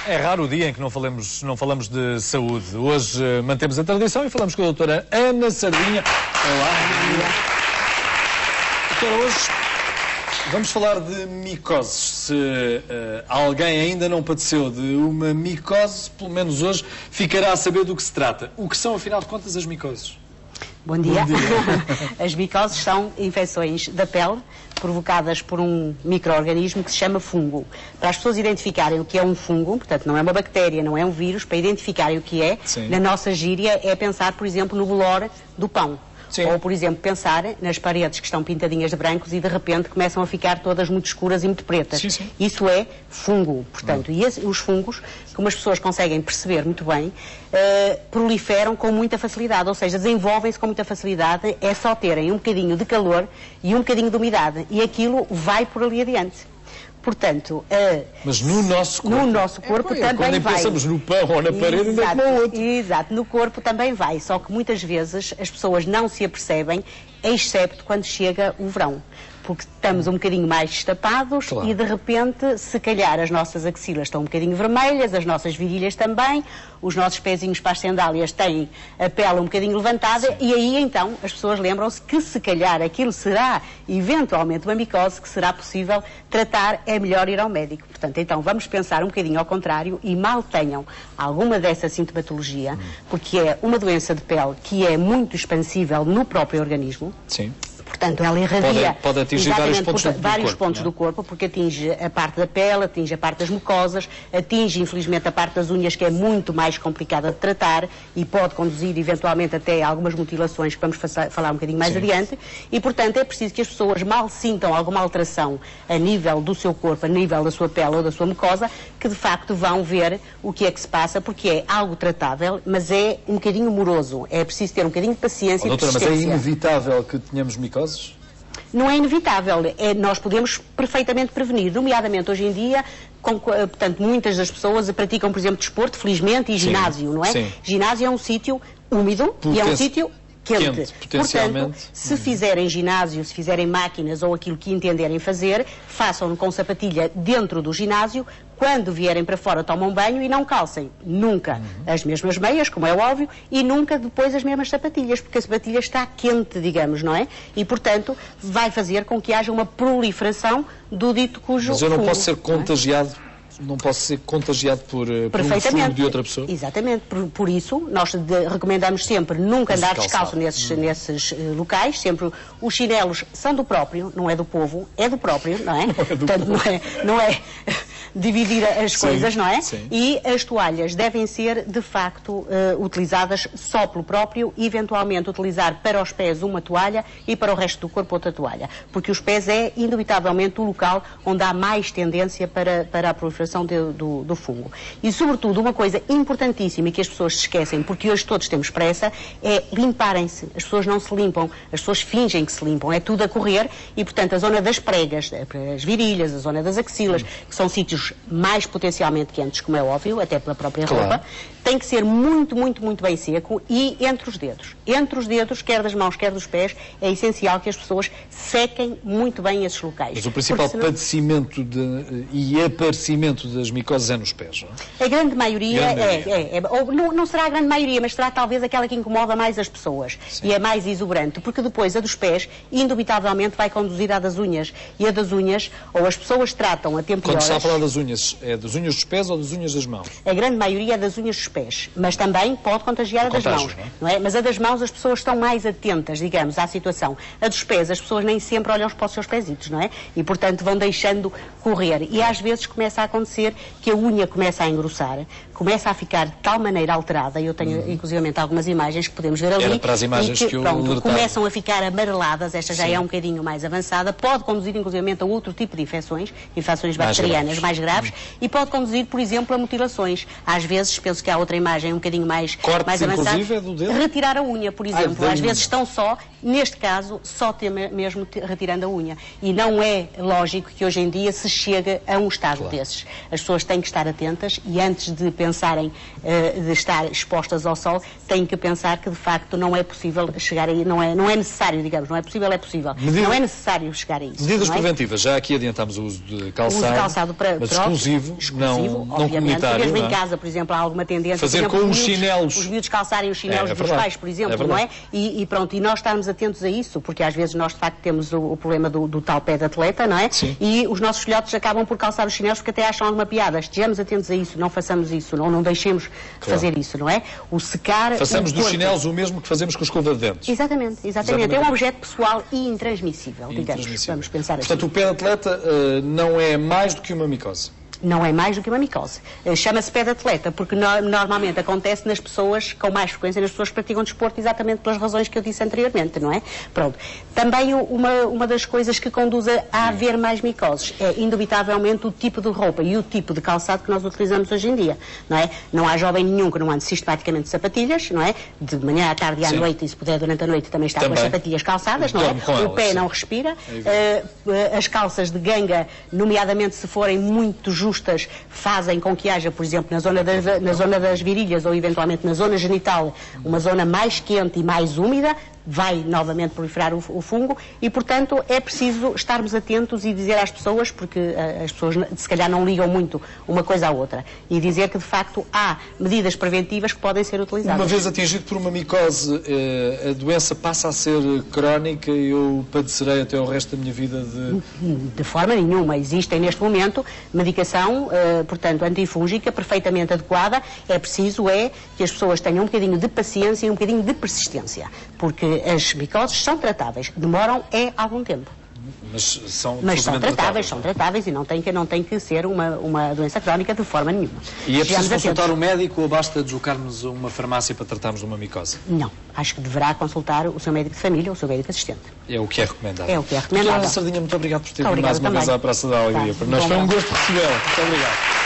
É raro o dia em que não falamos de saúde. Hoje mantemos a tradição e falamos com a doutora Ana Sardinha. Olá. Doutora, hoje vamos falar de micoses. Se alguém ainda não padeceu de uma micose, pelo menos hoje ficará a saber do que se trata. O que são, afinal de contas, as micoses? Bom dia. As micoses são infecções da pele provocadas por um micro-organismo que se chama fungo. Para as pessoas identificarem o que é um fungo, portanto não é uma bactéria, não é um vírus, para identificarem o que é, sim, na nossa gíria é pensar, por exemplo, no bolor do pão. Sim. Ou, por exemplo, pensar nas paredes que estão pintadinhas de brancos e de repente começam a ficar todas muito escuras e muito pretas. Sim, sim. Isso é fungo, portanto. E os fungos, como as pessoas conseguem perceber muito bem, proliferam com muita facilidade, ou seja, desenvolvem-se com muita facilidade, é só terem um bocadinho de calor e um bocadinho de umidade. E aquilo vai por ali adiante. Portanto, mas no nosso corpo, também vai. Pensamos no pão ou na parede, ainda é como o outro. Exato, no corpo também vai, só que muitas vezes as pessoas não se apercebem, excepto quando chega o verão. Porque estamos um bocadinho mais destapados, claro, e de repente, se calhar as nossas axilas estão um bocadinho vermelhas, as nossas virilhas também, os nossos pezinhos para as sandálias têm a pele um bocadinho levantada, sim, e aí então as pessoas lembram-se que se calhar aquilo será eventualmente uma micose que será possível tratar, é melhor ir ao médico. Portanto, então vamos pensar um bocadinho ao contrário e mal tenham alguma dessa sintomatologia, porque é uma doença de pele que é muito expansível no próprio organismo. Sim. Portanto, ela irradia pode atingir vários pontos do corpo, porque atinge a parte da pele, atinge a parte das mucosas, atinge, infelizmente, a parte das unhas, que é muito mais complicada de tratar e pode conduzir, eventualmente, até a algumas mutilações, que vamos falar um bocadinho mais, sim, adiante. E, portanto, é preciso que as pessoas mal sintam alguma alteração a nível do seu corpo, a nível da sua pele ou da sua mucosa, que, de facto, vão ver o que é que se passa, porque é algo tratável, mas é um bocadinho moroso. É preciso ter um bocadinho de paciência e doutora, persistência. Mas é inevitável que tenhamos micoses? Não é inevitável, nós podemos perfeitamente prevenir, nomeadamente hoje em dia, portanto, muitas das pessoas praticam, por exemplo, desporto, felizmente, e ginásio, não é? Sim. Ginásio é um sítio úmido e é um sítio quente. Portanto, se fizerem ginásio, se fizerem máquinas ou aquilo que entenderem fazer, façam-no com sapatilha dentro do ginásio. Quando vierem para fora, tomam banho e não calcem nunca as mesmas meias, como é óbvio, e nunca depois as mesmas sapatilhas, porque a sapatilha está quente, digamos, não é? E, portanto, vai fazer com que haja uma proliferação do dito cujo Mas eu não fungo, posso ser contagiado, não posso ser contagiado por um fungo de outra pessoa? Exatamente. Por isso, nós recomendamos sempre nunca andar descalço nesses locais. Sempre os chinelos são do próprio, não é do povo, é do próprio, não é? Não é do portanto, povo. Não é dividir as coisas, não é? Sim. E as toalhas devem ser, de facto, utilizadas só pelo próprio, e eventualmente utilizar para os pés uma toalha e para o resto do corpo outra toalha. Porque os pés é, indubitavelmente, o local onde há mais tendência para a proliferação do fungo. E, sobretudo, uma coisa importantíssima e que as pessoas se esquecem, porque hoje todos temos pressa, é limparem-se. As pessoas não se limpam, as pessoas fingem que se limpam, é tudo a correr e, portanto, a zona das pregas, as virilhas, a zona das axilas, que são sítios mais potencialmente quentes, como é óbvio, até pela própria roupa, tem que ser muito, muito, muito bem seco, e entre os dedos. Entre os dedos, quer das mãos, quer dos pés, é essencial que as pessoas sequem muito bem esses locais. Mas o principal padecimento e aparecimento das micoses é nos pés, não é? A grande maioria ou não será a grande maioria, mas será talvez aquela que incomoda mais as pessoas. Sim. E é mais exuberante, porque depois a dos pés, indubitavelmente, vai conduzir à das unhas. E a das unhas, ou as pessoas tratam a tempo e horas... Quando está a falar das unhas, é das unhas dos pés ou das unhas das mãos? A grande maioria é das unhas dos pés, mas também pode contagiar a das mãos, não é? Mas a das mãos as pessoas estão mais atentas, digamos, à situação. A dos pés, as pessoas nem sempre olham para os seus pezitos, não é? E, portanto, vão deixando correr. E às vezes começa a acontecer que a unha começa a engrossar, começa a ficar de tal maneira alterada, e eu tenho, inclusivamente, algumas imagens que podemos ver ali. Era para as imagens que eu começam a ficar amareladas, esta já é um bocadinho mais avançada, pode conduzir, inclusivamente, a outro tipo de infecções bacterianas mais graves, e pode conduzir, por exemplo, a mutilações. Às vezes, penso que há outra imagem um bocadinho mais avançada. É do dedo? Retirar a unha, por exemplo. Às vezes estão só, Neste caso, só mesmo retirando a unha. E não é lógico que hoje em dia se chegue a um estado desses. As pessoas têm que estar atentas e antes de pensarem de estar expostas ao sol, têm que pensar que de facto não é possível chegar aí, não é necessário, digamos, não é possível, é possível. Não é necessário chegar a isso. Medidas preventivas, já aqui adiantamos o uso de calçado, o uso de calçado mas exclusivo, não comunitário. Mesmo em casa, por exemplo, há alguma tendência... Fazer exemplo, com os chinelos. Os miúdos calçarem os chinelos dos pais, por exemplo, não é? E pronto, e nós estarmos atentos a isso, porque às vezes nós de facto temos o problema do tal pé de atleta, não é? Sim. E os nossos filhotes acabam por calçar os chinelos porque até acham alguma piada. Estejamos atentos a isso, não façamos isso, não deixemos de fazer isso, não é? O secar... Façamos dos chinelos o mesmo que fazemos com a escova de dentes. Exatamente. É um objeto pessoal e intransmissível, digamos. Vamos pensar assim. Portanto, o pé de atleta não é mais do que uma micose. Não é mais do que uma micose. Chama-se pé de atleta porque normalmente acontece nas pessoas, com mais frequência, nas pessoas que praticam desporto, exatamente pelas razões que eu disse anteriormente, não é? Pronto. Também uma das coisas que conduz a haver mais micoses é, indubitavelmente, o tipo de roupa e o tipo de calçado que nós utilizamos hoje em dia, não é? Não há jovem nenhum que não ande sistematicamente de sapatilhas, não é? De manhã à tarde e à noite, e se puder durante a noite também está com as sapatilhas calçadas, não é? O pé não respira. As calças de ganga, nomeadamente se forem muito justas, fazem com que haja, por exemplo, na zona das virilhas ou eventualmente na zona genital, uma zona mais quente e mais úmida, vai novamente proliferar o fungo e, portanto, é preciso estarmos atentos e dizer às pessoas, porque as pessoas se calhar não ligam muito uma coisa à outra, e dizer que, de facto, há medidas preventivas que podem ser utilizadas. Uma vez atingido por uma micose, a doença passa a ser crónica e eu padecerei até o resto da minha vida de forma nenhuma. Existem, neste momento, medicação, portanto, antifúngica, perfeitamente adequada. É preciso que as pessoas tenham um bocadinho de paciência e um bocadinho de persistência, porque as micoses são tratáveis, demoram algum tempo. Mas são tratáveis e não tem que ser uma doença crónica de forma nenhuma. E é preciso consultar um médico ou basta deslocar-nos a uma farmácia para tratarmos de uma micose? Não. Acho que deverá consultar o seu médico de família ou o seu médico assistente. É o que é recomendável. É o que é recomendável. Doutora Sardinha, muito obrigado por ter vindo mais uma vez à Praça da Alegria. Para nós foi um gosto recebê-la. Muito obrigado.